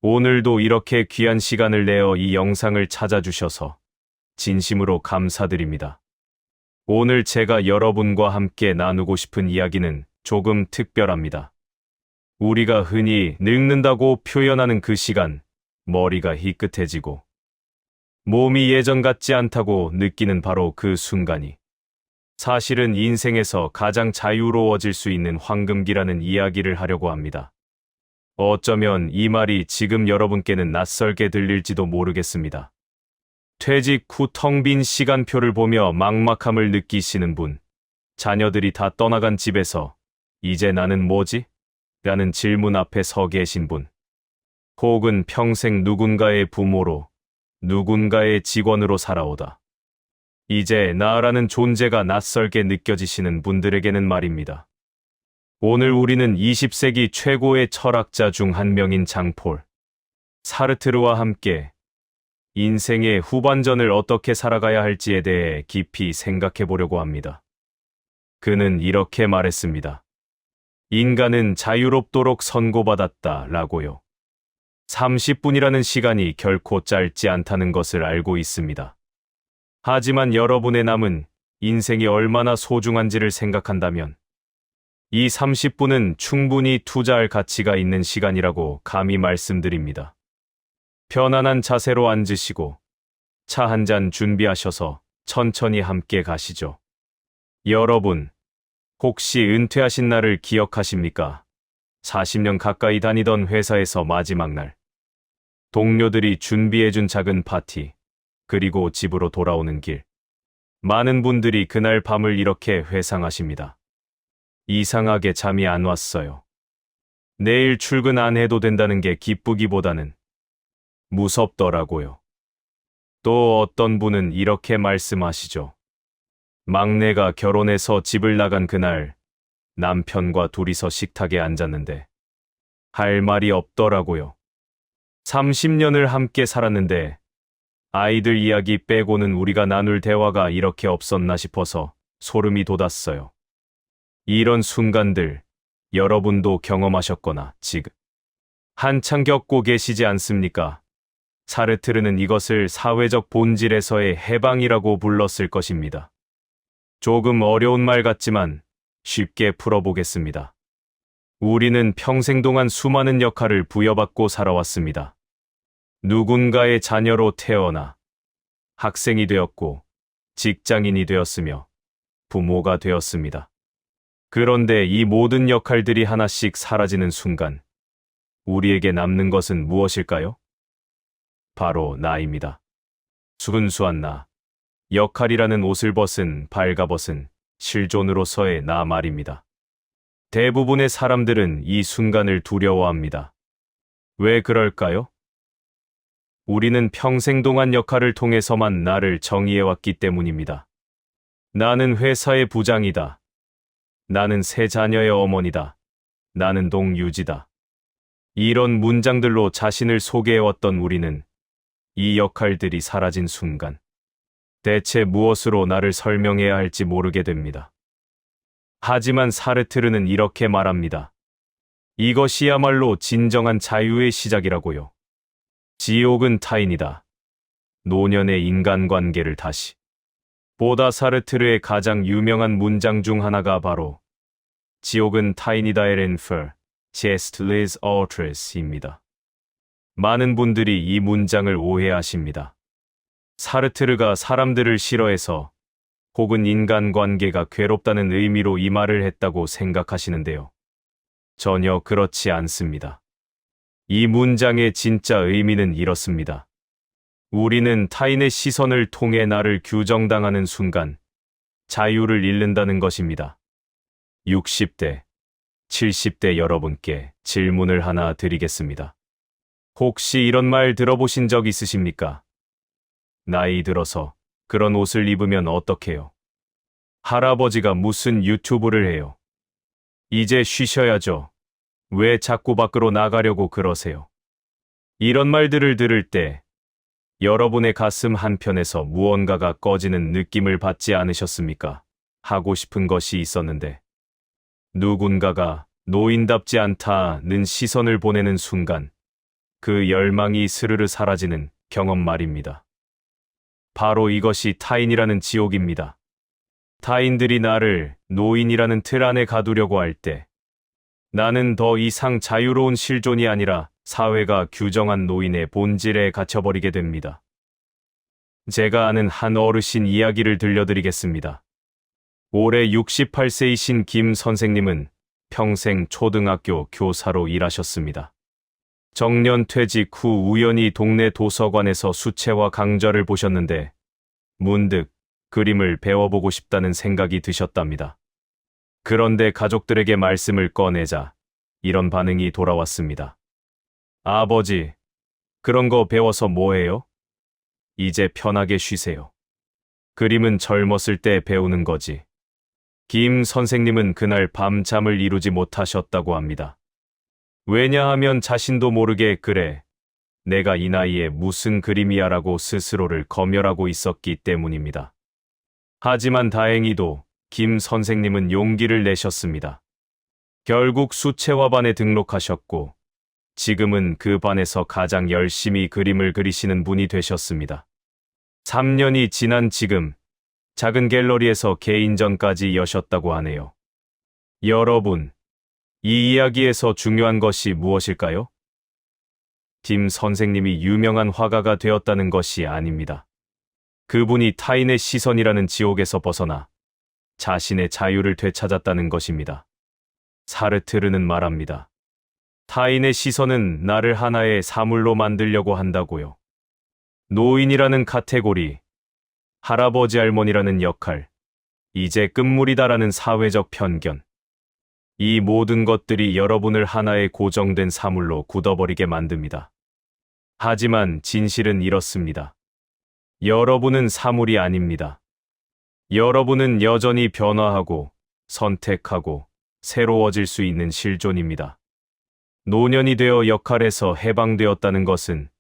오늘도 이렇게 귀한 시간을 내어 이 영상을 찾아주셔서 진심으로 감사드립니다. 오늘 제가 여러분과 함께 나누고 싶은 이야기는 조금 특별합니다. 우리가 흔히 늙는다고 표현하는 그 시간, 머리가 희끗해지고 몸이 예전 같지 않다고 느끼는 바로 그 순간이 사실은 인생에서 가장 자유로워질 수 있는 황금기라는 이야기를 하려고 합니다. 어쩌면 이 말이 지금 여러분께는 낯설게 들릴지도 모르겠습니다. 퇴직 후 텅 빈 시간표를 보며 막막함을 느끼시는 분, 자녀들이 다 떠나간 집에서 이제 나는 뭐지? 라는 질문 앞에 서 계신 분, 혹은 평생 누군가의 부모로, 누군가의 직원으로 살아오다 이제 나라는 존재가 낯설게 느껴지시는 분들에게는 말입니다. 오늘 우리는 20세기 최고의 철학자 중 한 명인 장폴 사르트르와 함께 인생의 후반전을 어떻게 살아가야 할지에 대해 깊이 생각해 보려고 합니다. 그는 이렇게 말했습니다. 인간은 자유롭도록 선고받았다 라고요. 30분이라는 시간이 결코 짧지 않다는 것을 알고 있습니다. 하지만 여러분의 남은 인생이 얼마나 소중한지를 생각한다면 이 30분은 충분히 투자할 가치가 있는 시간이라고 감히 말씀드립니다. 편안한 자세로 앉으시고 차 한 잔 준비하셔서 천천히 함께 가시죠. 여러분, 혹시 은퇴하신 날을 기억하십니까? 40년 가까이 다니던 회사에서 마지막 날. 동료들이 준비해준 작은 파티, 그리고 집으로 돌아오는 길. 많은 분들이 그날 밤을 이렇게 회상하십니다. 이상하게 잠이 안 왔어요. 내일 출근 안 해도 된다는 게 기쁘기보다는 무섭더라고요. 또 어떤 분은 이렇게 말씀하시죠. 막내가 결혼해서 집을 나간 그날 남편과 둘이서 식탁에 앉았는데 할 말이 없더라고요. 30년을 함께 살았는데 아이들 이야기 빼고는 우리가 나눌 대화가 이렇게 없었나 싶어서 소름이 돋았어요. 이런 순간들 여러분도 경험하셨거나 지금 한창 겪고 계시지 않습니까? 사르트르는 이것을 사회적 본질에서의 해방이라고 불렀을 것입니다. 조금 어려운 말 같지만 쉽게 풀어보겠습니다. 우리는 평생 동안 수많은 역할을 부여받고 살아왔습니다. 누군가의 자녀로 태어나 학생이 되었고 직장인이 되었으며 부모가 되었습니다. 그런데 이 모든 역할들이 하나씩 사라지는 순간 우리에게 남는 것은 무엇일까요? 바로 나입니다. 순수한 나. 역할이라는 옷을 벗은 발가벗은 실존으로서의 나 말입니다. 대부분의 사람들은 이 순간을 두려워합니다. 왜 그럴까요? 우리는 평생 동안 역할을 통해서만 나를 정의해왔기 때문입니다. 나는 회사의 부장이다. 나는 세 자녀의 어머니다. 나는 동유지다. 이런 문장들로 자신을 소개해왔던 우리는 이 역할들이 사라진 순간 대체 무엇으로 나를 설명해야 할지 모르게 됩니다. 하지만 사르트르는 이렇게 말합니다. 이것이야말로 진정한 자유의 시작이라고요. 지옥은 타인이다. 노년의 인간관계를 다시. 보다 사르트르의 가장 유명한 문장 중 하나가 바로 지옥은 타인이다의 렌퍼, 제스트 리즈 어트레스입니다. 많은 분들이 이 문장을 오해하십니다. 사르트르가 사람들을 싫어해서 혹은 인간관계가 괴롭다는 의미로 이 말을 했다고 생각하시는데요. 전혀 그렇지 않습니다. 이 문장의 진짜 의미는 이렇습니다. 우리는 타인의 시선을 통해 나를 규정당하는 순간 자유를 잃는다는 것입니다. 60대, 70대 여러분께 질문을 하나 드리겠습니다. 혹시 이런 말 들어보신 적 있으십니까? 나이 들어서 그런 옷을 입으면 어떡해요? 할아버지가 무슨 유튜브를 해요? 이제 쉬셔야죠. 왜 자꾸 밖으로 나가려고 그러세요? 이런 말들을 들을 때 여러분의 가슴 한편에서 무언가가 꺼지는 느낌을 받지 않으셨습니까? 하고 싶은 것이 있었는데 누군가가 노인답지 않다는 시선을 보내는 순간 그 열망이 스르르 사라지는 경험 말입니다. 바로 이것이 타인이라는 지옥입니다. 타인들이 나를 노인이라는 틀 안에 가두려고 할 때 나는 더 이상 자유로운 실존이 아니라 사회가 규정한 노인의 본질에 갇혀버리게 됩니다. 제가 아는 한 어르신 이야기를 들려드리겠습니다. 올해 68세이신 김 선생님은 평생 초등학교 교사로 일하셨습니다. 정년 퇴직 후 우연히 동네 도서관에서 수채화 강좌를 보셨는데 문득 그림을 배워보고 싶다는 생각이 드셨답니다. 그런데 가족들에게 말씀을 꺼내자 이런 반응이 돌아왔습니다. 아버지, 그런 거 배워서 뭐해요? 이제 편하게 쉬세요. 그림은 젊었을 때 배우는 거지. 김 선생님은 그날 밤잠을 이루지 못하셨다고 합니다. 왜냐하면 자신도 모르게 그래, 내가 이 나이에 무슨 그림이야 라고 스스로를 검열하고 있었기 때문입니다. 하지만 다행히도 김 선생님은 용기를 내셨습니다. 결국 수채화반에 등록하셨고 지금은 그 반에서 가장 열심히 그림을 그리시는 분이 되셨습니다. 3년이 지난 지금 작은 갤러리에서 개인전까지 여셨다고 하네요. 여러분, 이 이야기에서 중요한 것이 무엇일까요? 김 선생님이 유명한 화가가 되었다는 것이 아닙니다. 그분이 타인의 시선이라는 지옥에서 벗어나 자신의 자유를 되찾았다는 것입니다. 사르트르는 말합니다. 타인의 시선은 나를 하나의 사물로 만들려고 한다고요. 노인이라는 카테고리, 할아버지 할머니라는 역할, 이제 끝물이다라는 사회적 편견. 이 모든 것들이 여러분을 하나의 고정된 사물로 굳어버리게 만듭니다. 하지만 진실은 이렇습니다. 여러분은 사물이 아닙니다. 여러분은 여전히 변화하고 선택하고 새로워질 수 있는 실존입니다. 노년이 되어 역할에서 해방되었다는 것은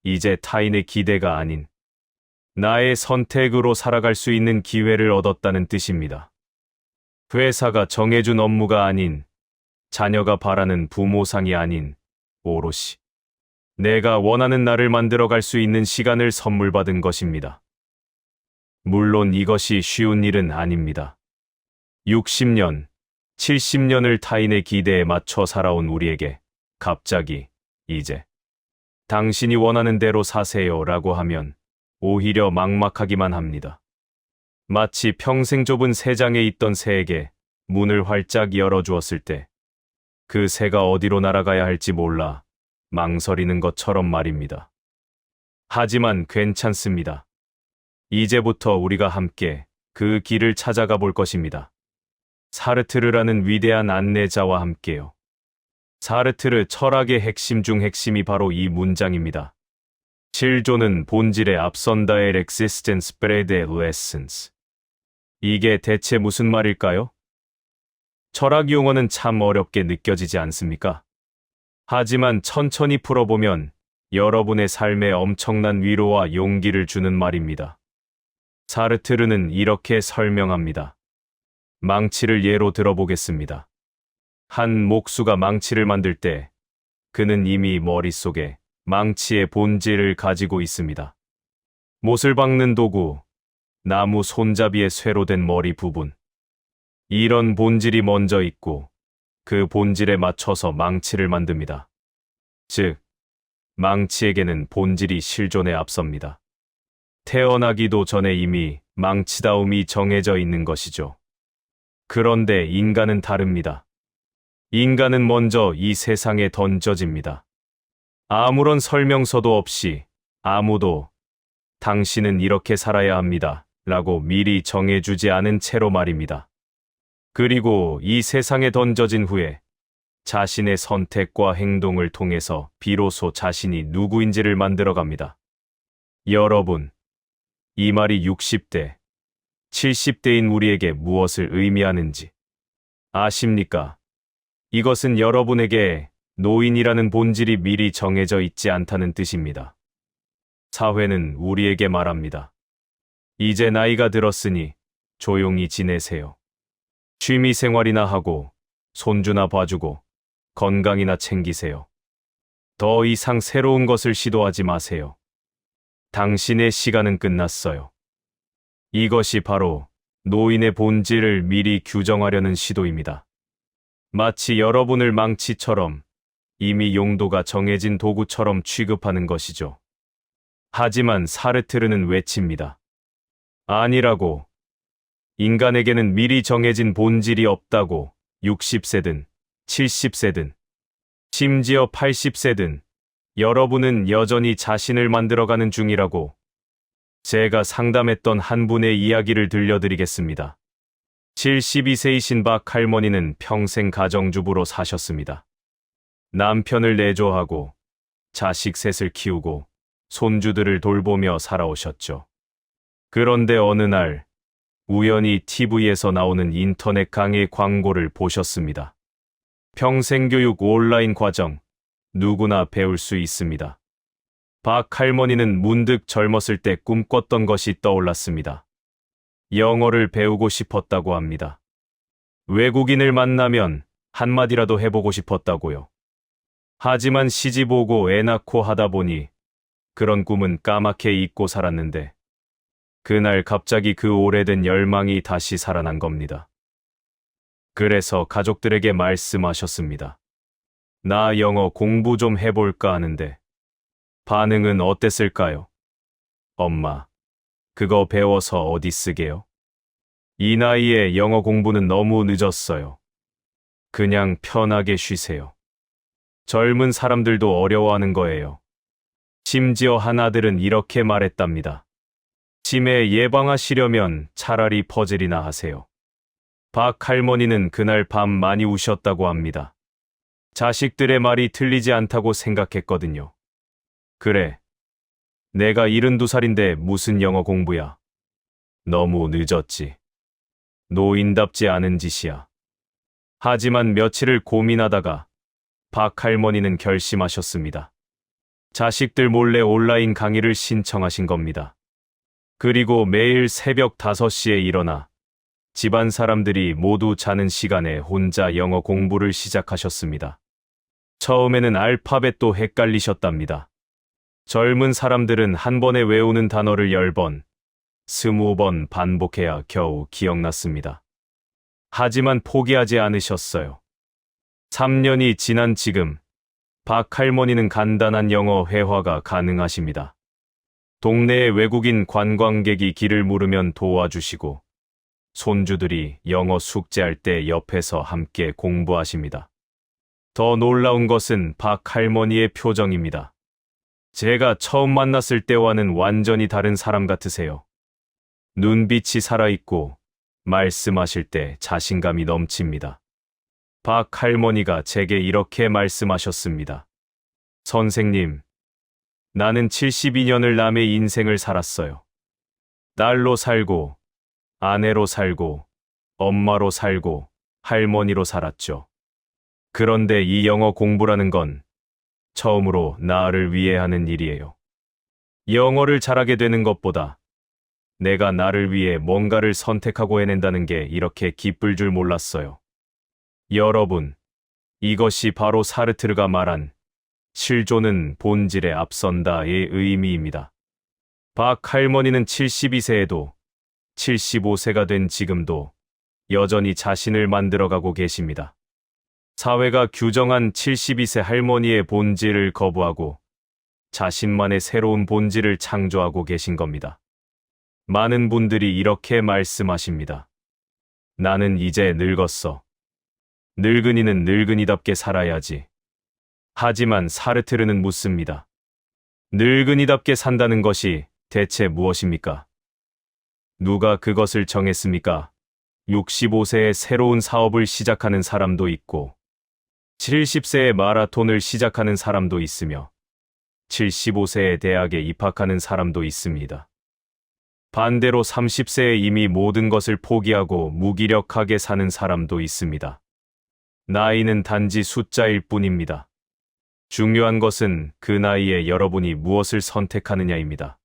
이제 타인의 기대가 아닌 나의 선택으로 살아갈 수 있는 기회를 얻었다는 뜻입니다. 회사가 정해준 업무가 아닌, 자녀가 바라는 부모상이 아닌, 오롯이 내가 원하는 나를 만들어갈 수 있는 시간을 선물 받은 것입니다. 물론 이것이 쉬운 일은 아닙니다. 60년, 70년을 타인의 기대에 맞춰 살아온 우리에게 갑자기 이제 당신이 원하는 대로 사세요 라고 하면 오히려 막막하기만 합니다. 마치 평생 좁은 새장에 있던 새에게 문을 활짝 열어주었을 때 그 새가 어디로 날아가야 할지 몰라 망설이는 것처럼 말입니다. 하지만 괜찮습니다. 이제부터 우리가 함께 그 길을 찾아가 볼 것입니다. 사르트르라는 위대한 안내자와 함께요. 사르트르 철학의 핵심 중 핵심이 바로 이 문장입니다. 실존은 본질에 앞선다의 existence precede l'essence. 이게 대체 무슨 말일까요? 철학 용어는 참 어렵게 느껴지지 않습니까? 하지만 천천히 풀어보면 여러분의 삶에 엄청난 위로와 용기를 주는 말입니다. 사르트르는 이렇게 설명합니다. 망치를 예로 들어보겠습니다. 한 목수가 망치를 만들 때 그는 이미 머릿속에 망치의 본질을 가지고 있습니다. 못을 박는 도구, 나무 손잡이의 쇠로 된 머리 부분. 이런 본질이 먼저 있고 그 본질에 맞춰서 망치를 만듭니다. 즉, 망치에게는 본질이 실존에 앞섭니다. 태어나기도 전에 이미 망치다움이 정해져 있는 것이죠. 그런데 인간은 다릅니다. 인간은 먼저 이 세상에 던져집니다. 아무런 설명서도 없이 아무도 당신은 이렇게 살아야 합니다 라고 미리 정해주지 않은 채로 말입니다. 그리고 이 세상에 던져진 후에 자신의 선택과 행동을 통해서 비로소 자신이 누구인지를 만들어갑니다. 여러분, 이 말이 60대, 70대인 우리에게 무엇을 의미하는지 아십니까? 이것은 여러분에게 노인이라는 본질이 미리 정해져 있지 않다는 뜻입니다. 사회는 우리에게 말합니다. 이제 나이가 들었으니 조용히 지내세요. 취미 생활이나 하고 손주나 봐주고 건강이나 챙기세요. 더 이상 새로운 것을 시도하지 마세요. 당신의 시간은 끝났어요. 이것이 바로 노인의 본질을 미리 규정하려는 시도입니다. 마치 여러분을 망치처럼 이미 용도가 정해진 도구처럼 취급하는 것이죠. 하지만 사르트르는 외칩니다. 아니라고. 인간에게는 미리 정해진 본질이 없다고. 60세든 70세든 심지어 80세든 여러분은 여전히 자신을 만들어가는 중이라고. 제가 상담했던 한 분의 이야기를 들려드리겠습니다. 72세이신 박 할머니는 평생 가정주부로 사셨습니다. 남편을 내조하고 자식 셋을 키우고 손주들을 돌보며 살아오셨죠. 그런데 어느 날 우연히 TV에서 나오는 인터넷 강의 광고를 보셨습니다. 평생교육 온라인 과정, 누구나 배울 수 있습니다. 박 할머니는 문득 젊었을 때 꿈꿨던 것이 떠올랐습니다. 영어를 배우고 싶었다고 합니다. 외국인을 만나면 한마디라도 해보고 싶었다고요. 하지만 시집 오고 애 낳고 하다 보니 그런 꿈은 까맣게 잊고 살았는데 그날 갑자기 그 오래된 열망이 다시 살아난 겁니다. 그래서 가족들에게 말씀하셨습니다. 나 영어 공부 좀 해볼까 하는데 반응은 어땠을까요? 엄마, 그거 배워서 어디 쓰게요? 이 나이에 영어 공부는 너무 늦었어요. 그냥 편하게 쉬세요. 젊은 사람들도 어려워하는 거예요. 심지어 한 아들은 이렇게 말했답니다. 치매 예방하시려면 차라리 퍼즐이나 하세요. 박 할머니는 그날 밤 많이 우셨다고 합니다. 자식들의 말이 틀리지 않다고 생각했거든요. 그래. 내가 72살인데 무슨 영어 공부야. 너무 늦었지. 노인답지 않은 짓이야. 하지만 며칠을 고민하다가 박 할머니는 결심하셨습니다. 자식들 몰래 온라인 강의를 신청하신 겁니다. 그리고 매일 새벽 5시에 일어나 집안 사람들이 모두 자는 시간에 혼자 영어 공부를 시작하셨습니다. 처음에는 알파벳도 헷갈리셨답니다. 젊은 사람들은 한 번에 외우는 단어를 10번, 20번 반복해야 겨우 기억났습니다. 하지만 포기하지 않으셨어요. 3년이 지난 지금, 박 할머니는 간단한 영어 회화가 가능하십니다. 동네의 외국인 관광객이 길을 물으면 도와주시고, 손주들이 영어 숙제할 때 옆에서 함께 공부하십니다. 더 놀라운 것은 박 할머니의 표정입니다. 제가 처음 만났을 때와는 완전히 다른 사람 같으세요. 눈빛이 살아있고 말씀하실 때 자신감이 넘칩니다. 박 할머니가 제게 이렇게 말씀하셨습니다. 선생님, 나는 72년을 남의 인생을 살았어요. 딸로 살고, 아내로 살고, 엄마로 살고, 할머니로 살았죠. 그런데 이 영어 공부라는 건 처음으로 나를 위해 하는 일이에요. 영어를 잘하게 되는 것보다 내가 나를 위해 뭔가를 선택하고 해낸다는 게 이렇게 기쁠 줄 몰랐어요. 여러분, 이것이 바로 사르트르가 말한 실존은 본질에 앞선다의 의미입니다. 박 할머니는 72세에도 75세가 된 지금도 여전히 자신을 만들어가고 계십니다. 사회가 규정한 72세 할머니의 본질을 거부하고 자신만의 새로운 본질을 창조하고 계신 겁니다. 많은 분들이 이렇게 말씀하십니다. 나는 이제 늙었어. 늙은이는 늙은이답게 살아야지. 하지만 사르트르는 묻습니다. 늙은이답게 산다는 것이 대체 무엇입니까? 누가 그것을 정했습니까? 65세에 새로운 사업을 시작하는 사람도 있고 70세에 마라톤을 시작하는 사람도 있으며 75세에 대학에 입학하는 사람도 있습니다. 반대로 30세에 이미 모든 것을 포기하고 무기력하게 사는 사람도 있습니다. 나이는 단지 숫자일 뿐입니다. 중요한 것은 그 나이에 여러분이 무엇을 선택하느냐입니다.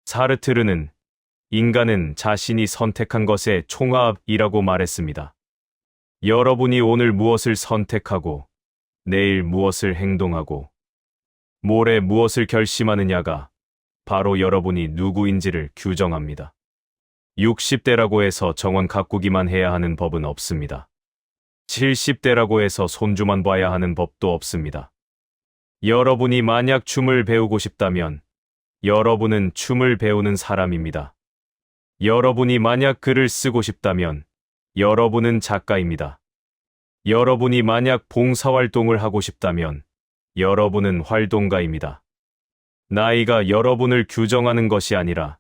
사르트르는 인간은 자신이 선택한 것의 총합이라고 말했습니다. 여러분이 오늘 무엇을 선택하고 내일 무엇을 행동하고 모레 무엇을 결심하느냐가 바로 여러분이 누구인지를 규정합니다. 60대라고 해서 정원 가꾸기만 해야 하는 법은 없습니다. 70대라고 해서 손주만 봐야 하는 법도 없습니다. 여러분이 만약 춤을 배우고 싶다면 여러분은 춤을 배우는 사람입니다. 여러분이 만약 글을 쓰고 싶다면 여러분은 작가입니다. 여러분이 만약 봉사활동을 하고 싶다면 여러분은 활동가입니다. 나이가 여러분을 규정하는 것이 아니라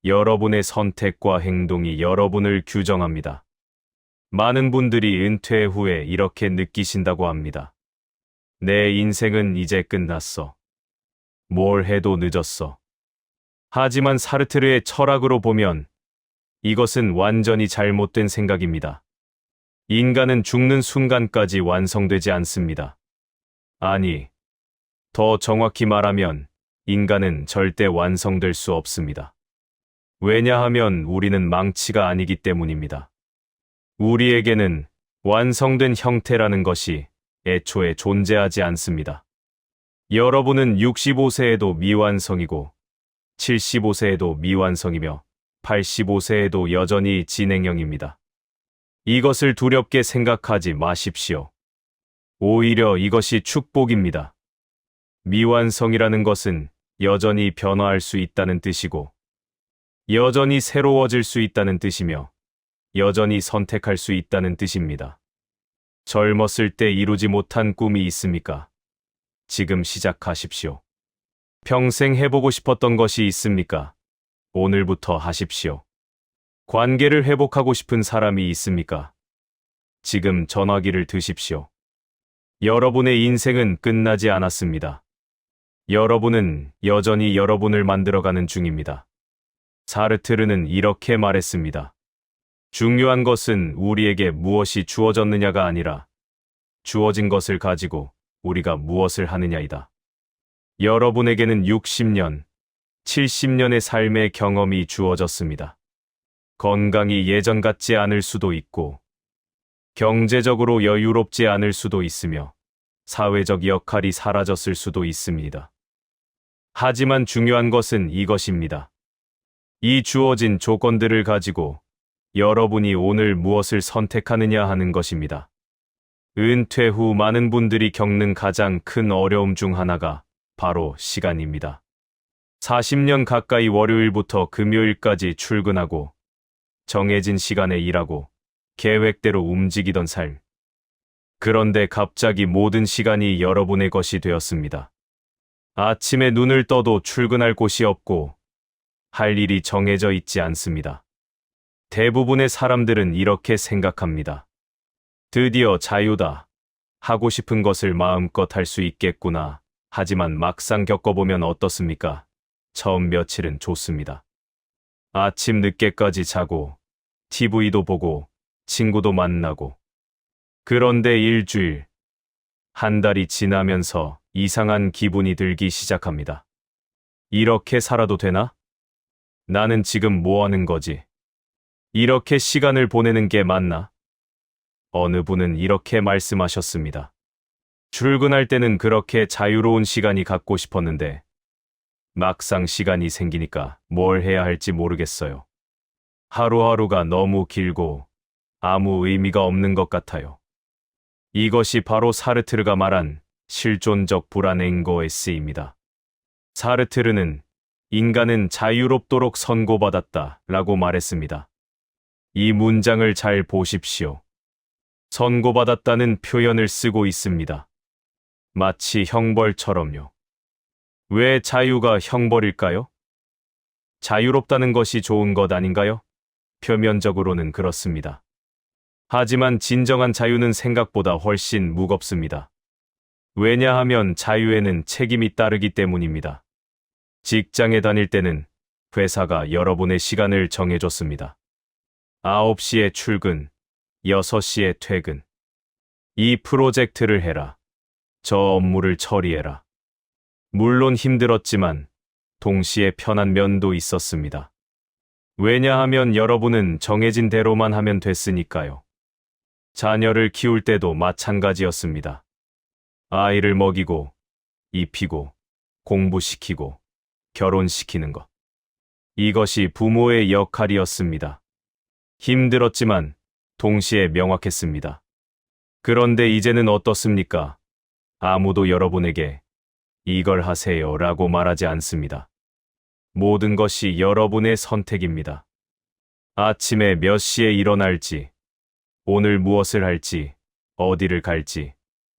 여러분의 선택과 행동이 여러분을 규정합니다. 많은 분들이 은퇴 후에 이렇게 느끼신다고 합니다. 내 인생은 이제 끝났어. 뭘 해도 늦었어. 하지만 사르트르의 철학으로 보면 이것은 완전히 잘못된 생각입니다. 인간은 죽는 순간까지 완성되지 않습니다. 아니, 더 정확히 말하면 인간은 절대 완성될 수 없습니다. 왜냐하면 우리는 망치가 아니기 때문입니다. 우리에게는 완성된 형태라는 것이 애초에 존재하지 않습니다. 여러분은 65세에도 미완성이고 75세에도 미완성이며 85세에도 여전히 진행형입니다. 이것을 두렵게 생각하지 마십시오. 오히려 이것이 축복입니다. 미완성이라는 것은 여전히 변화할 수 있다는 뜻이고, 여전히 새로워질 수 있다는 뜻이며, 여전히 선택할 수 있다는 뜻입니다. 젊었을 때 이루지 못한 꿈이 있습니까? 지금 시작하십시오. 평생 해보고 싶었던 것이 있습니까? 오늘부터 하십시오. 관계를 회복하고 싶은 사람이 있습니까? 지금 전화기를 드십시오. 여러분의 인생은 끝나지 않았습니다. 여러분은 여전히 여러분을 만들어가는 중입니다. 사르트르는 이렇게 말했습니다. 중요한 것은 우리에게 무엇이 주어졌느냐가 아니라 주어진 것을 가지고 우리가 무엇을 하느냐이다. 여러분에게는 60년, 70년의 삶의 경험이 주어졌습니다. 건강이 예전 같지 않을 수도 있고, 경제적으로 여유롭지 않을 수도 있으며, 사회적 역할이 사라졌을 수도 있습니다. 하지만 중요한 것은 이것입니다. 이 주어진 조건들을 가지고 여러분이 오늘 무엇을 선택하느냐 하는 것입니다. 은퇴 후 많은 분들이 겪는 가장 큰 어려움 중 하나가 바로 시간입니다. 40년 가까이 월요일부터 금요일까지 출근하고 정해진 시간에 일하고 계획대로 움직이던 삶. 그런데 갑자기 모든 시간이 여러분의 것이 되었습니다. 아침에 눈을 떠도 출근할 곳이 없고 할 일이 정해져 있지 않습니다. 대부분의 사람들은 이렇게 생각합니다. 드디어 자유다. 하고 싶은 것을 마음껏 할 수 있겠구나. 하지만 막상 겪어보면 어떻습니까? 처음 며칠은 좋습니다. 아침 늦게까지 자고, TV도 보고, 친구도 만나고. 그런데 일주일, 한 달이 지나면서 이상한 기분이 들기 시작합니다. 이렇게 살아도 되나? 나는 지금 뭐 하는 거지? 이렇게 시간을 보내는 게 맞나? 어느 분은 이렇게 말씀하셨습니다. 출근할 때는 그렇게 자유로운 시간이 갖고 싶었는데 막상 시간이 생기니까 뭘 해야 할지 모르겠어요. 하루하루가 너무 길고 아무 의미가 없는 것 같아요. 이것이 바로 사르트르가 말한 실존적 불안인 거에스입니다. 사르트르는 인간은 자유롭도록 선고받았다 라고 말했습니다. 이 문장을 잘 보십시오. 선고받았다는 표현을 쓰고 있습니다. 마치 형벌처럼요. 왜 자유가 형벌일까요? 자유롭다는 것이 좋은 것 아닌가요? 표면적으로는 그렇습니다. 하지만 진정한 자유는 생각보다 훨씬 무겁습니다. 왜냐하면 자유에는 책임이 따르기 때문입니다. 직장에 다닐 때는 회사가 여러분의 시간을 정해줬습니다. 9시에 출근, 6시에 퇴근. 이 프로젝트를 해라. 저 업무를 처리해라. 물론 힘들었지만 동시에 편한 면도 있었습니다. 왜냐하면 여러분은 정해진 대로만 하면 됐으니까요. 자녀를 키울 때도 마찬가지였습니다. 아이를 먹이고, 입히고, 공부시키고 결혼시키는 것. 이것이 부모의 역할이었습니다. 힘들었지만 동시에 명확했습니다. 그런데 이제는 어떻습니까? 아무도 여러분에게 이걸 하세요 라고 말하지 않습니다. 모든 것이 여러분의 선택입니다. 아침에 몇 시에 일어날지, 오늘 무엇을 할지, 어디를 갈지,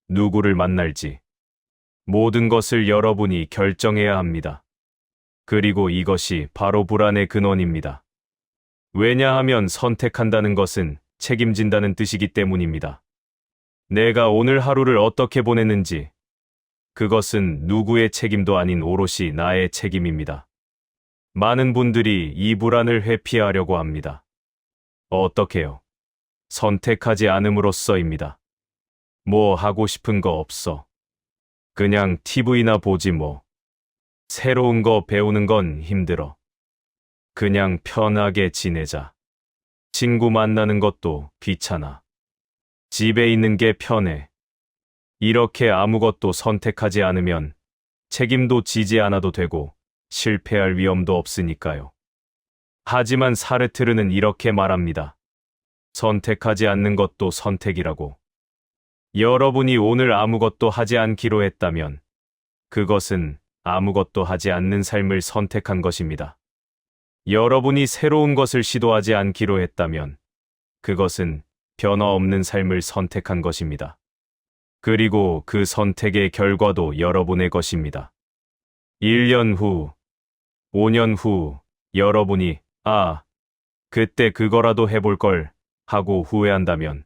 누구를 만날지, 모든 것을 여러분이 결정해야 합니다. 그리고 이것이 바로 불안의 근원입니다. 왜냐하면 선택한다는 것은 책임진다는 뜻이기 때문입니다. 내가 오늘 하루를 어떻게 보냈는지, 그것은 누구의 책임도 아닌 오롯이 나의 책임입니다. 많은 분들이 이 불안을 회피하려고 합니다. 어떻게요? 선택하지 않음으로써입니다. 뭐 하고 싶은 거 없어. 그냥 TV나 보지 뭐. 새로운 거 배우는 건 힘들어. 그냥 편하게 지내자. 친구 만나는 것도 귀찮아. 집에 있는 게 편해. 이렇게 아무것도 선택하지 않으면 책임도 지지 않아도 되고 실패할 위험도 없으니까요. 하지만 사르트르는 이렇게 말합니다. 선택하지 않는 것도 선택이라고. 여러분이 오늘 아무것도 하지 않기로 했다면 그것은 아무것도 하지 않는 삶을 선택한 것입니다. 여러분이 새로운 것을 시도하지 않기로 했다면 그것은 변화 없는 삶을 선택한 것입니다. 그리고 그 선택의 결과도 여러분의 것입니다. 1년 후, 5년 후 여러분이 그때 그거라도 해볼 걸 하고 후회한다면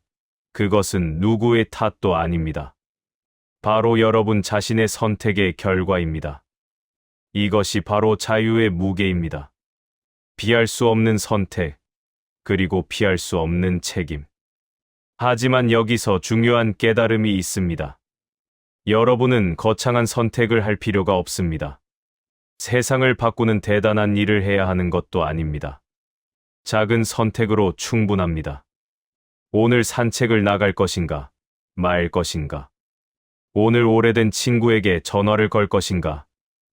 그것은 누구의 탓도 아닙니다. 바로 여러분 자신의 선택의 결과입니다. 이것이 바로 자유의 무게입니다. 피할 수 없는 선택, 그리고 피할 수 없는 책임. 하지만 여기서 중요한 깨달음이 있습니다. 여러분은 거창한 선택을 할 필요가 없습니다. 세상을 바꾸는 대단한 일을 해야 하는 것도 아닙니다. 작은 선택으로 충분합니다. 오늘 산책을 나갈 것인가, 말 것인가? 오늘 오래된 친구에게 전화를 걸 것인가,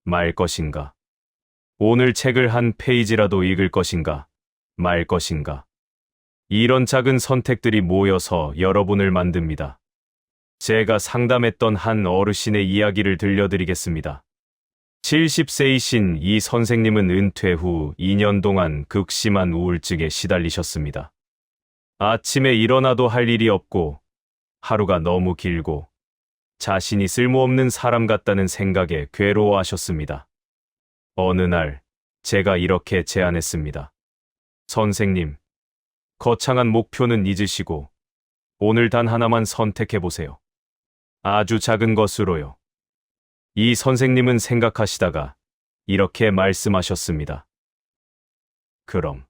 말 것인가? 오늘 책을 한 페이지라도 읽을 것인가, 말 것인가? 이런 작은 선택들이 모여서 여러분을 만듭니다. 제가 상담했던 한 어르신의 이야기를 들려드리겠습니다. 70세이신 이 선생님은 은퇴 후 2년 동안 극심한 우울증에 시달리셨습니다. 아침에 일어나도 할 일이 없고 하루가 너무 길고 자신이 쓸모없는 사람 같다는 생각에 괴로워하셨습니다. 어느 날 제가 이렇게 제안했습니다. 선생님, 거창한 목표는 잊으시고 오늘 단 하나만 선택해보세요. 아주 작은 것으로요. 이 선생님은 생각하시다가 이렇게 말씀하셨습니다. 그럼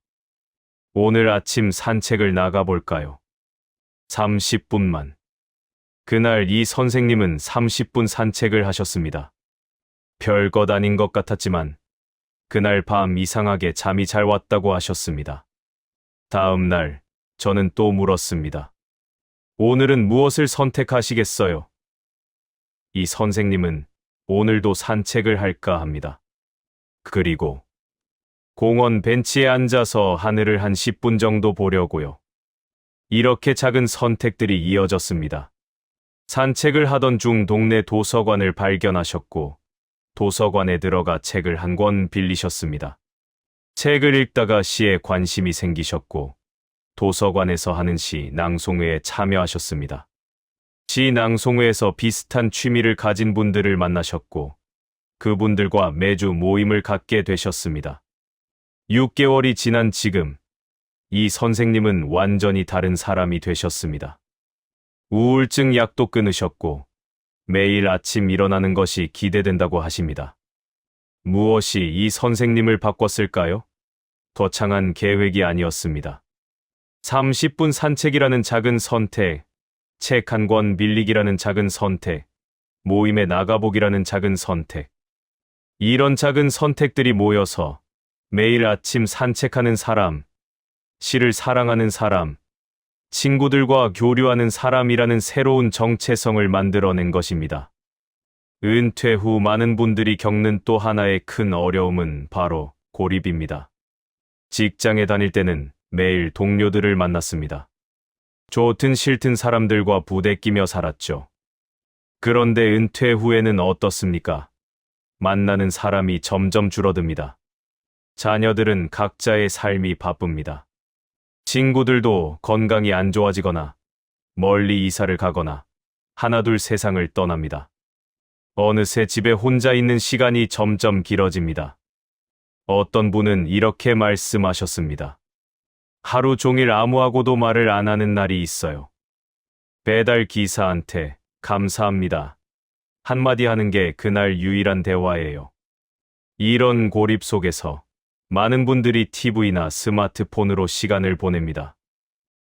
오늘 아침 산책을 나가볼까요? 30분만. 그날 이 선생님은 30분 산책을 하셨습니다. 별것 아닌 것 같았지만 그날 밤 이상하게 잠이 잘 왔다고 하셨습니다. 다음 날 저는 또 물었습니다. 오늘은 무엇을 선택하시겠어요? 이 선생님은 오늘도 산책을 할까 합니다. 그리고 공원 벤치에 앉아서 하늘을 한 10분 정도 보려고요. 이렇게 작은 선택들이 이어졌습니다. 산책을 하던 중 동네 도서관을 발견하셨고 도서관에 들어가 책을 한 권 빌리셨습니다. 책을 읽다가 시에 관심이 생기셨고 도서관에서 하는 시 낭송회에 참여하셨습니다. 시 낭송회에서 비슷한 취미를 가진 분들을 만나셨고 그분들과 매주 모임을 갖게 되셨습니다. 6개월이 지난 지금 이 선생님은 완전히 다른 사람이 되셨습니다. 우울증 약도 끊으셨고 매일 아침 일어나는 것이 기대된다고 하십니다. 무엇이 이 선생님을 바꿨을까요? 거창한 계획이 아니었습니다. 30분 산책이라는 작은 선택, 책 한 권 빌리기라는 작은 선택, 모임에 나가보기라는 작은 선택. 이런 작은 선택들이 모여서 매일 아침 산책하는 사람, 시를 사랑하는 사람, 친구들과 교류하는 사람이라는 새로운 정체성을 만들어낸 것입니다. 은퇴 후 많은 분들이 겪는 또 하나의 큰 어려움은 바로 고립입니다. 직장에 다닐 때는 매일 동료들을 만났습니다. 좋든 싫든 사람들과 부대끼며 살았죠. 그런데 은퇴 후에는 어떻습니까? 만나는 사람이 점점 줄어듭니다. 자녀들은 각자의 삶이 바쁩니다. 친구들도 건강이 안 좋아지거나 멀리 이사를 가거나 하나둘 세상을 떠납니다. 어느새 집에 혼자 있는 시간이 점점 길어집니다. 어떤 분은 이렇게 말씀하셨습니다. 하루 종일 아무하고도 말을 안 하는 날이 있어요. 배달 기사한테 감사합니다. 한마디 하는 게 그날 유일한 대화예요. 이런 고립 속에서 많은 분들이 TV나 스마트폰으로 시간을 보냅니다.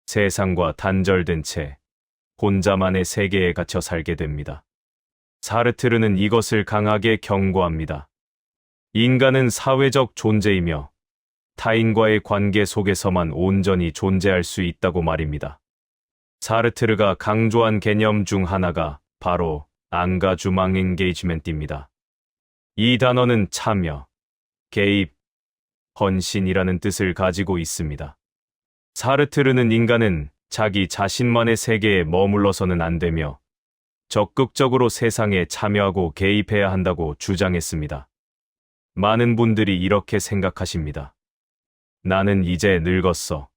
세상과 단절된 채 혼자만의 세계에 갇혀 살게 됩니다. 사르트르는 이것을 강하게 경고합니다. 인간은 사회적 존재이며 타인과의 관계 속에서만 온전히 존재할 수 있다고 말입니다. 사르트르가 강조한 개념 중 하나가 바로 앙가주망 엔게이지멘트입니다. 이 단어는 참여, 개입, 헌신이라는 뜻을 가지고 있습니다. 사르트르는 인간은 자기 자신만의 세계에 머물러서는 안 되며 적극적으로 세상에 참여하고 개입해야 한다고 주장했습니다. 많은 분들이 이렇게 생각하십니다. 나는 이제 늙었어.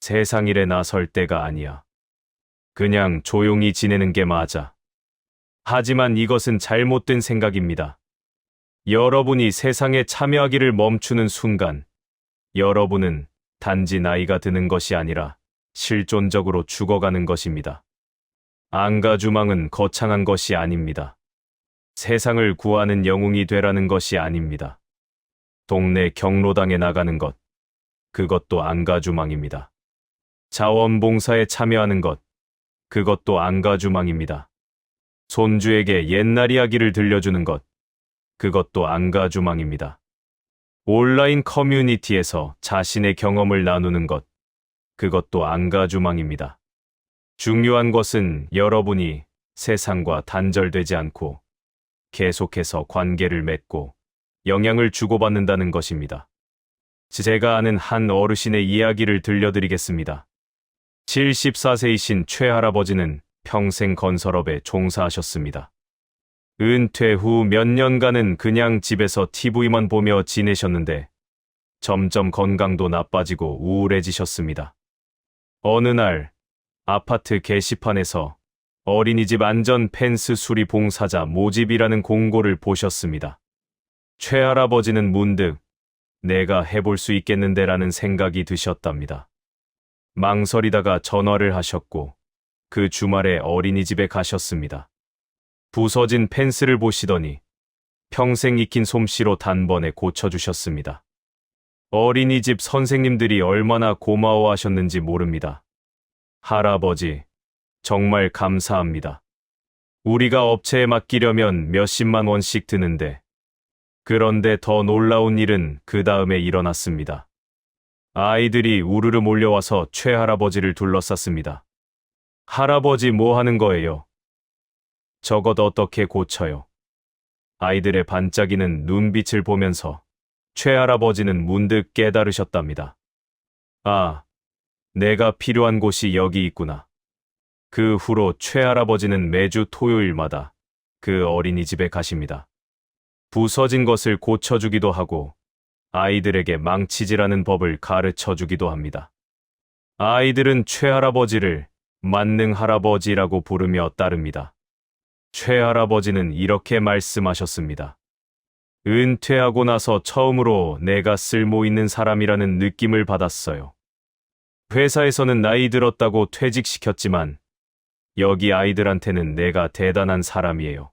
세상 일에 나설 때가 아니야. 그냥 조용히 지내는 게 맞아. 하지만 이것은 잘못된 생각입니다. 여러분이 세상에 참여하기를 멈추는 순간, 여러분은 단지 나이가 드는 것이 아니라 실존적으로 죽어가는 것입니다. 앙가주망은 거창한 것이 아닙니다. 세상을 구하는 영웅이 되라는 것이 아닙니다. 동네 경로당에 나가는 것, 그것도 앙가주망입니다. 자원봉사에 참여하는 것, 그것도 앙가주망입니다. 손주에게 옛날 이야기를 들려주는 것, 그것도 앙가주망입니다. 온라인 커뮤니티에서 자신의 경험을 나누는 것, 그것도 앙가주망입니다. 중요한 것은 여러분이 세상과 단절되지 않고 계속해서 관계를 맺고 영향을 주고받는다는 것입니다. 제가 아는 한 어르신의 이야기를 들려드리겠습니다. 74세이신 최할아버지는 평생 건설업에 종사하셨습니다. 은퇴 후 몇 년간은 그냥 집에서 TV만 보며 지내셨는데 점점 건강도 나빠지고 우울해지셨습니다. 어느 날 아파트 게시판에서 어린이집 안전 펜스 수리 봉사자 모집이라는 공고를 보셨습니다. 최할아버지는 문득 내가 해볼 수 있겠는데라는 생각이 드셨답니다. 망설이다가 전화를 하셨고 그 주말에 어린이집에 가셨습니다. 부서진 펜스를 보시더니 평생 익힌 솜씨로 단번에 고쳐주셨습니다. 어린이집 선생님들이 얼마나 고마워하셨는지 모릅니다. 할아버지, 정말 감사합니다. 우리가 업체에 맡기려면 몇십만 원씩 드는데, 그런데 더 놀라운 일은 그 다음에 일어났습니다. 아이들이 우르르 몰려와서 최할아버지를 둘러쌌습니다. 할아버지 뭐 하는 거예요? 저것 어떻게 고쳐요? 아이들의 반짝이는 눈빛을 보면서 최할아버지는 문득 깨달으셨답니다. 아, 내가 필요한 곳이 여기 있구나. 그 후로 최할아버지는 매주 토요일마다 그 어린이집에 가십니다. 부서진 것을 고쳐주기도 하고 아이들에게 망치질하는 법을 가르쳐주기도 합니다. 아이들은 최할아버지를 만능 할아버지라고 부르며 따릅니다. 최할아버지는 이렇게 말씀하셨습니다. 은퇴하고 나서 처음으로 내가 쓸모 있는 사람이라는 느낌을 받았어요. 회사에서는 나이 들었다고 퇴직시켰지만 여기 아이들한테는 내가 대단한 사람이에요.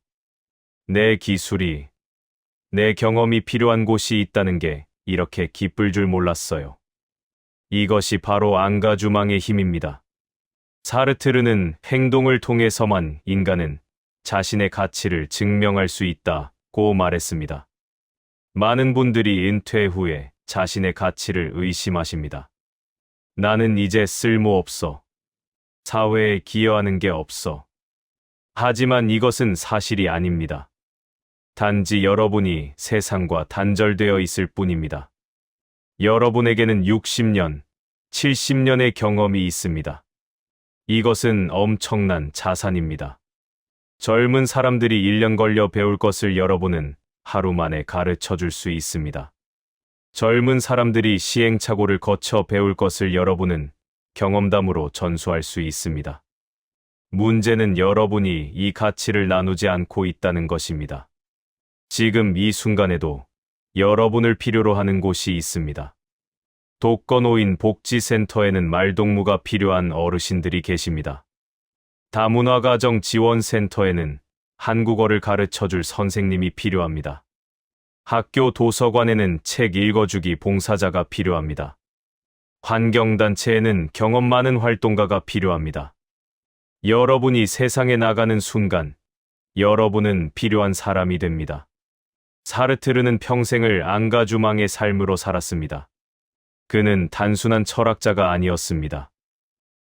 내 기술이, 내 경험이 필요한 곳이 있다는 게 이렇게 기쁠 줄 몰랐어요. 이것이 바로 앙가주망의 힘입니다. 사르트르는 행동을 통해서만 인간은 자신의 가치를 증명할 수 있다고 말했습니다. 많은 분들이 은퇴 후에 자신의 가치를 의심하십니다. 나는 이제 쓸모없어. 사회에 기여하는 게 없어. 하지만 이것은 사실이 아닙니다. 단지 여러분이 세상과 단절되어 있을 뿐입니다. 여러분에게는 60년, 70년의 경험이 있습니다. 이것은 엄청난 자산입니다. 젊은 사람들이 1년 걸려 배울 것을 여러분은 하루 만에 가르쳐 줄 수 있습니다. 젊은 사람들이 시행착오를 거쳐 배울 것을 여러분은 경험담으로 전수할 수 있습니다. 문제는 여러분이 이 가치를 나누지 않고 있다는 것입니다. 지금 이 순간에도 여러분을 필요로 하는 곳이 있습니다. 독거노인 복지센터에는 말동무가 필요한 어르신들이 계십니다. 다문화가정 지원센터에는 한국어를 가르쳐줄 선생님이 필요합니다. 학교 도서관에는 책 읽어주기 봉사자가 필요합니다. 환경단체에는 경험 많은 활동가가 필요합니다. 여러분이 세상에 나가는 순간, 여러분은 필요한 사람이 됩니다. 사르트르는 평생을 앙가주망의 삶으로 살았습니다. 그는 단순한 철학자가 아니었습니다.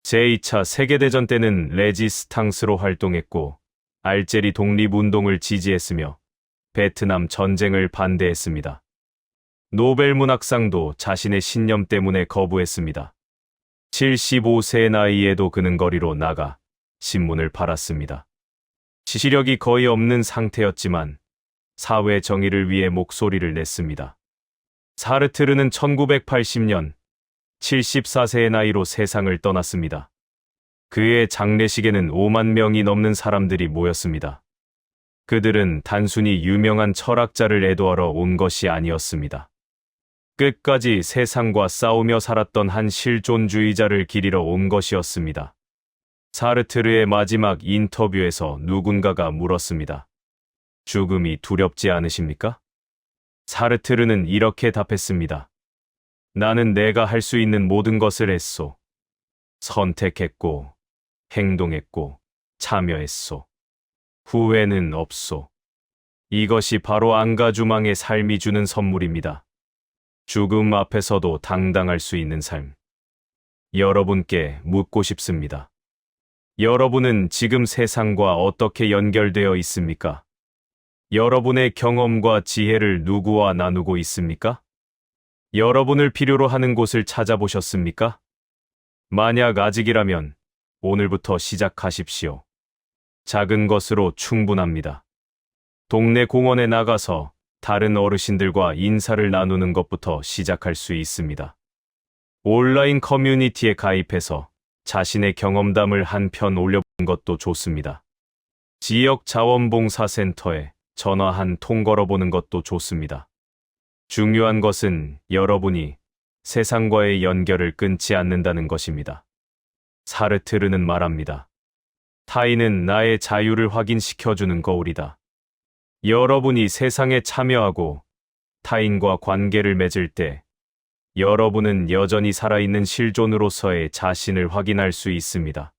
제2차 세계대전 때는 레지스탕스로 활동했고, 알제리 독립운동을 지지했으며, 베트남 전쟁을 반대했습니다. 노벨 문학상도 자신의 신념 때문에 거부했습니다. 75세의 나이에도 그는 거리로 나가 신문을 팔았습니다. 지시력이 거의 없는 상태였지만 사회 정의를 위해 목소리를 냈습니다. 사르트르는 1980년 74세의 나이로 세상을 떠났습니다. 그의 장례식에는 5만 명이 넘는 사람들이 모였습니다. 그들은 단순히 유명한 철학자를 애도하러 온 것이 아니었습니다. 끝까지 세상과 싸우며 살았던 한 실존주의자를 기리러 온 것이었습니다. 사르트르의 마지막 인터뷰에서 누군가가 물었습니다. 죽음이 두렵지 않으십니까? 사르트르는 이렇게 답했습니다. 나는 내가 할 수 있는 모든 것을 했소. 선택했고, 행동했고, 참여했소. 후회는 없소. 이것이 바로 앙가주망의 삶이 주는 선물입니다. 죽음 앞에서도 당당할 수 있는 삶. 여러분께 묻고 싶습니다. 여러분은 지금 세상과 어떻게 연결되어 있습니까? 여러분의 경험과 지혜를 누구와 나누고 있습니까? 여러분을 필요로 하는 곳을 찾아보셨습니까? 만약 아직이라면 오늘부터 시작하십시오. 작은 것으로 충분합니다. 동네 공원에 나가서 다른 어르신들과 인사를 나누는 것부터 시작할 수 있습니다. 온라인 커뮤니티에 가입해서 자신의 경험담을 한 편 올려보는 것도 좋습니다. 지역 자원봉사센터에 전화 한 통 걸어보는 것도 좋습니다. 중요한 것은 여러분이 세상과의 연결을 끊지 않는다는 것입니다. 사르트르는 말합니다. 타인은 나의 자유를 확인시켜주는 거울이다. 여러분이 세상에 참여하고 타인과 관계를 맺을 때 여러분은 여전히 살아있는 실존으로서의 자신을 확인할 수 있습니다.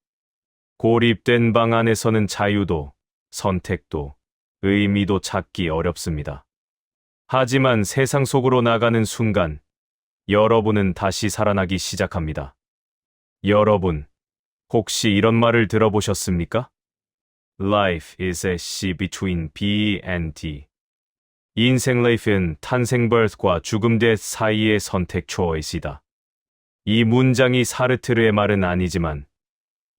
고립된 방 안에서는 자유도, 선택도, 의미도 찾기 어렵습니다. 하지만 세상 속으로 나가는 순간 여러분은 다시 살아나기 시작합니다. 여러분, 혹시 이런 말을 들어보셨습니까? Life is a sea between B and D. 인생 라이프는 탄생 birth과 죽음 death 사이의 선택 choice이다. 이 문장이 사르트르의 말은 아니지만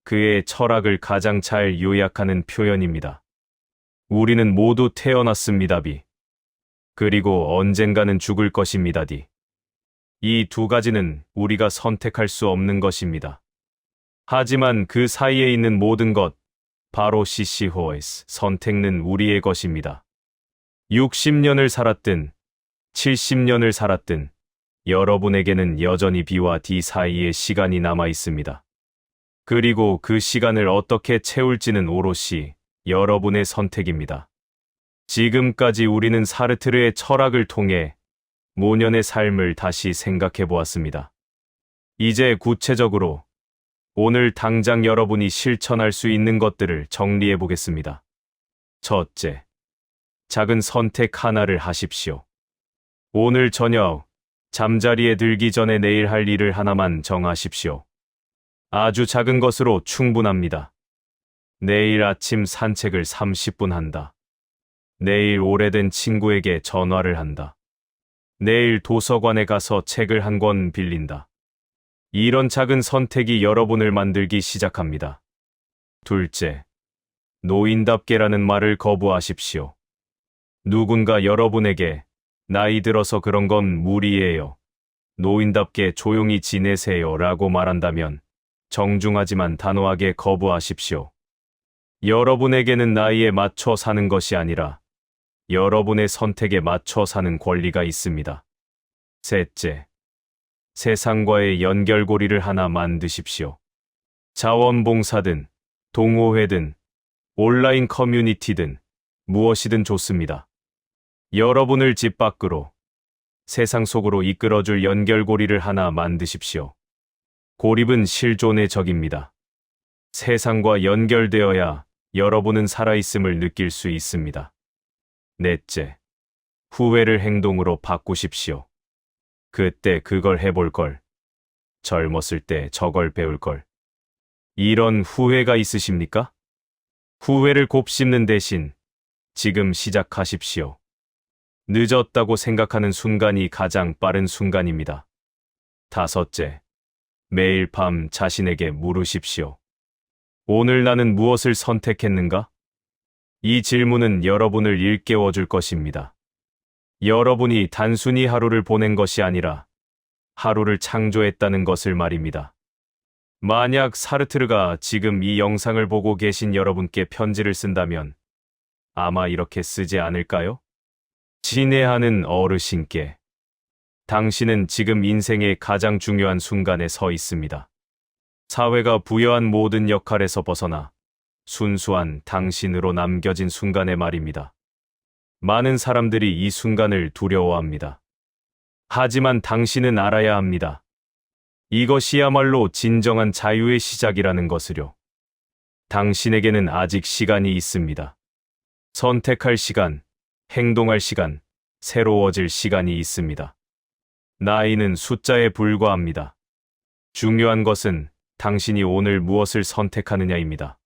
그의 철학을 가장 잘 요약하는 표현입니다. 우리는 모두 태어났습니다, 비. 그리고 언젠가는 죽을 것입니다, 디. 이 두 가지는 우리가 선택할 수 없는 것입니다. 하지만 그 사이에 있는 모든 것, 바로 CC호에스, 선택은 우리의 것입니다. 60년을 살았든 70년을 살았든 여러분에게는 여전히 B와 D 사이의 시간이 남아 있습니다. 그리고 그 시간을 어떻게 채울지는 오롯이 여러분의 선택입니다. 지금까지 우리는 사르트르의 철학을 통해 모년의 삶을 다시 생각해 보았습니다. 이제 구체적으로 오늘 당장 여러분이 실천할 수 있는 것들을 정리해 보겠습니다. 첫째, 작은 선택 하나를 하십시오. 오늘 저녁 잠자리에 들기 전에 내일 할 일을 하나만 정하십시오. 아주 작은 것으로 충분합니다. 내일 아침 산책을 30분 한다. 내일 오래된 친구에게 전화를 한다. 내일 도서관에 가서 책을 한 권 빌린다. 이런 작은 선택이 여러분을 만들기 시작합니다. 둘째, 노인답게라는 말을 거부하십시오. 누군가 여러분에게 나이 들어서 그런 건 무리예요. 노인답게 조용히 지내세요 라고 말한다면 정중하지만 단호하게 거부하십시오. 여러분에게는 나이에 맞춰 사는 것이 아니라 여러분의 선택에 맞춰 사는 권리가 있습니다. 셋째, 세상과의 연결고리를 하나 만드십시오. 자원봉사든, 동호회든, 온라인 커뮤니티든, 무엇이든 좋습니다. 여러분을 집 밖으로, 세상 속으로 이끌어줄 연결고리를 하나 만드십시오. 고립은 실존의 적입니다. 세상과 연결되어야 여러분은 살아있음을 느낄 수 있습니다. 넷째, 후회를 행동으로 바꾸십시오. 그때 그걸 해볼 걸. 젊었을 때 저걸 배울 걸. 이런 후회가 있으십니까? 후회를 곱씹는 대신 지금 시작하십시오. 늦었다고 생각하는 순간이 가장 빠른 순간입니다. 다섯째, 매일 밤 자신에게 물으십시오. 오늘 나는 무엇을 선택했는가? 이 질문은 여러분을 일깨워줄 것입니다. 여러분이 단순히 하루를 보낸 것이 아니라 하루를 창조했다는 것을 말입니다. 만약 사르트르가 지금 이 영상을 보고 계신 여러분께 편지를 쓴다면 아마 이렇게 쓰지 않을까요? 친애하는 어르신께, 당신은 지금 인생의 가장 중요한 순간에 서 있습니다. 사회가 부여한 모든 역할에서 벗어나 순수한 당신으로 남겨진 순간의 말입니다. 많은 사람들이 이 순간을 두려워합니다. 하지만 당신은 알아야 합니다. 이것이야말로 진정한 자유의 시작이라는 것을요. 당신에게는 아직 시간이 있습니다. 선택할 시간, 행동할 시간, 새로워질 시간이 있습니다. 나이는 숫자에 불과합니다. 중요한 것은 당신이 오늘 무엇을 선택하느냐입니다.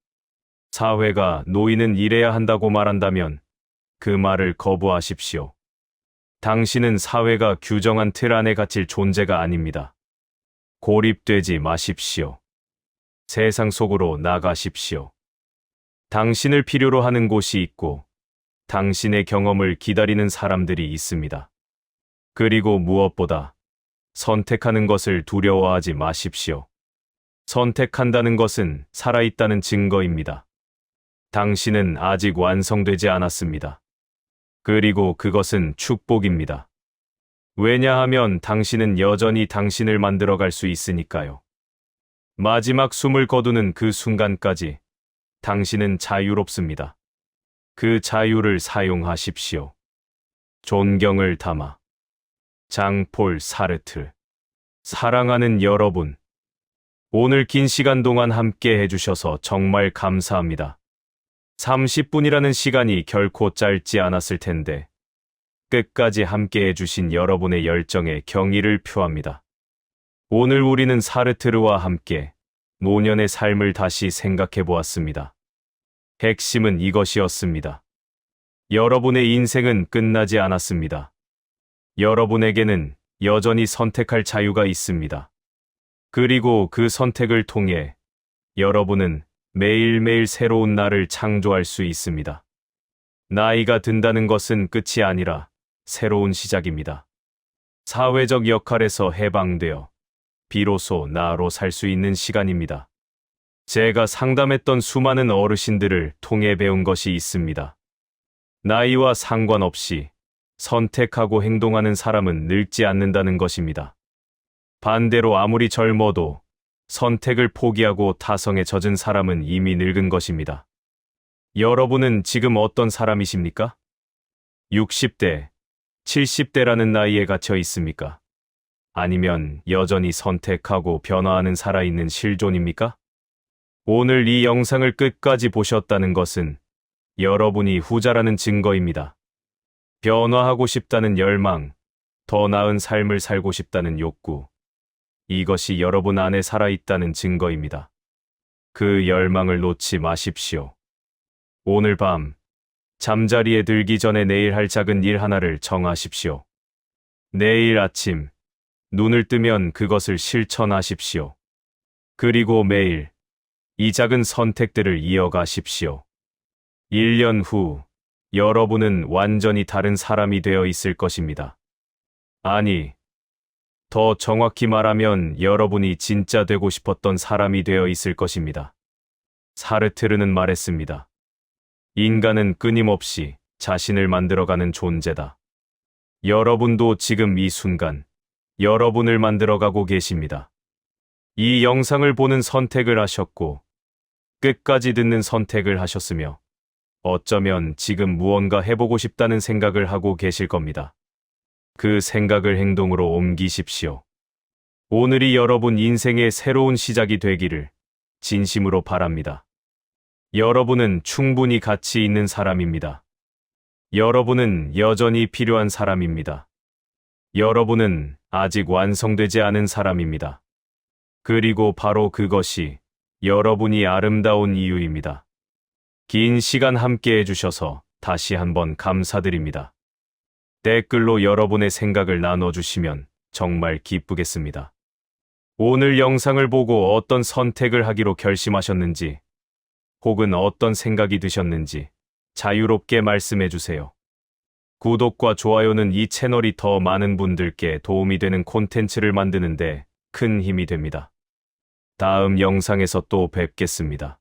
사회가 노인은 이래야 한다고 말한다면 그 말을 거부하십시오. 당신은 사회가 규정한 틀 안에 갇힐 존재가 아닙니다. 고립되지 마십시오. 세상 속으로 나가십시오. 당신을 필요로 하는 곳이 있고 당신의 경험을 기다리는 사람들이 있습니다. 그리고 무엇보다 선택하는 것을 두려워하지 마십시오. 선택한다는 것은 살아있다는 증거입니다. 당신은 아직 완성되지 않았습니다. 그리고 그것은 축복입니다. 왜냐하면 당신은 여전히 당신을 만들어갈 수 있으니까요. 마지막 숨을 거두는 그 순간까지 당신은 자유롭습니다. 그 자유를 사용하십시오. 존경을 담아. 장폴 사르트. 사랑하는 여러분, 오늘 긴 시간 동안 함께 해주셔서 정말 감사합니다. 30분이라는 시간이 결코 짧지 않았을 텐데 끝까지 함께 해주신 여러분의 열정에 경의를 표합니다. 오늘 우리는 사르트르와 함께 노년의 삶을 다시 생각해 보았습니다. 핵심은 이것이었습니다. 여러분의 인생은 끝나지 않았습니다. 여러분에게는 여전히 선택할 자유가 있습니다. 그리고 그 선택을 통해 여러분은 매일매일 새로운 날을 창조할 수 있습니다. 나이가 든다는 것은 끝이 아니라 새로운 시작입니다. 사회적 역할에서 해방되어 비로소 나로 살 수 있는 시간입니다. 제가 상담했던 수많은 어르신들을 통해 배운 것이 있습니다. 나이와 상관없이 선택하고 행동하는 사람은 늙지 않는다는 것입니다. 반대로 아무리 젊어도 선택을 포기하고 타성에 젖은 사람은 이미 늙은 것입니다. 여러분은 지금 어떤 사람이십니까? 60대, 70대라는 나이에 갇혀 있습니까? 아니면 여전히 선택하고 변화하는 살아있는 실존입니까? 오늘 이 영상을 끝까지 보셨다는 것은 여러분이 후자라는 증거입니다. 변화하고 싶다는 열망, 더 나은 삶을 살고 싶다는 욕구, 이것이 여러분 안에 살아있다는 증거입니다. 그 열망을 놓지 마십시오. 오늘 밤 잠자리에 들기 전에 내일 할 작은 일 하나를 정하십시오. 내일 아침, 눈을 뜨면 그것을 실천하십시오. 그리고 매일 이 작은 선택들을 이어가십시오. 1년 후, 여러분은 완전히 다른 사람이 되어 있을 것입니다. 아니, 더 정확히 말하면 여러분이 진짜 되고 싶었던 사람이 되어 있을 것입니다. 사르트르는 말했습니다. 인간은 끊임없이 자신을 만들어가는 존재다. 여러분도 지금 이 순간, 여러분을 만들어가고 계십니다. 이 영상을 보는 선택을 하셨고, 끝까지 듣는 선택을 하셨으며, 어쩌면 지금 무언가 해보고 싶다는 생각을 하고 계실 겁니다. 그 생각을 행동으로 옮기십시오. 오늘이 여러분 인생의 새로운 시작이 되기를 진심으로 바랍니다. 여러분은 충분히 가치 있는 사람입니다. 여러분은 여전히 필요한 사람입니다. 여러분은 아직 완성되지 않은 사람입니다. 그리고 바로 그것이 여러분이 아름다운 이유입니다. 긴 시간 함께 해주셔서 다시 한번 감사드립니다. 댓글로 여러분의 생각을 나눠주시면 정말 기쁘겠습니다. 오늘 영상을 보고 어떤 선택을 하기로 결심하셨는지, 혹은 어떤 생각이 드셨는지 자유롭게 말씀해주세요. 구독과 좋아요는 이 채널이 더 많은 분들께 도움이 되는 콘텐츠를 만드는데 큰 힘이 됩니다. 다음 영상에서 또 뵙겠습니다.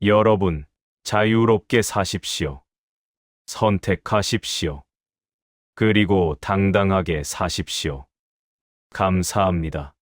여러분, 자유롭게 사십시오. 선택하십시오. 그리고 당당하게 사십시오. 감사합니다.